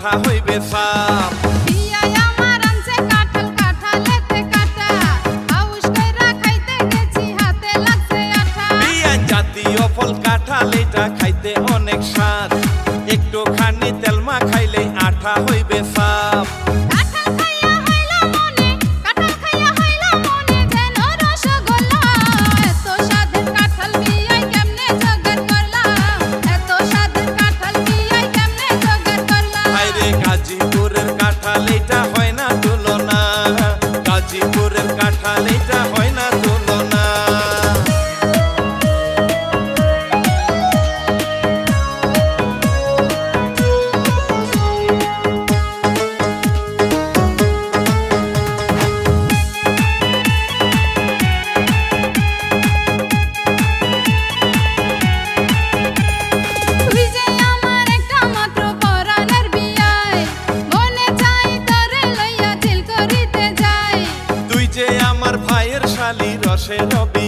আঠা হইবে সাপ। বিয়ায় আমার আনছে কাঁঠাল, কাঁঠালেতে কাঁটা, হাউস কইরা খাইতে গেছি, হাতে লাগছে আঠা। বিয়ান জাতীয় ফল কাঁঠাল, এটা খাইতে অনেক স্বাদ, একটুখানি তেল মাখাইলেই আঠা হইবে সাপ। কাঁঠাল খাইয়া হইলা মনে, কাঁঠাল খাইয়া হইলা মনে, যেন রসগোল্লা। এত স্বাদের কাঁঠাল বিয়ায় কেমনে জোগাড় করলা? এত স্বাদের কাঁঠাল বিয়ায় কেমনে জোগাড় করলা? হায়রে গাজীপুরের কাঁঠাল, এটা হয় না তুলনা, গাজীপুরের কাঁঠাল, এটা হয় না তুলনা। তুই যে আমার একটা মাত্র পরাণের বিয়ায়, মনে চাই তোরে লইয়া চিল করিতে যাই। তুই যে আমার ভাইয়ের শালি, রসের রবি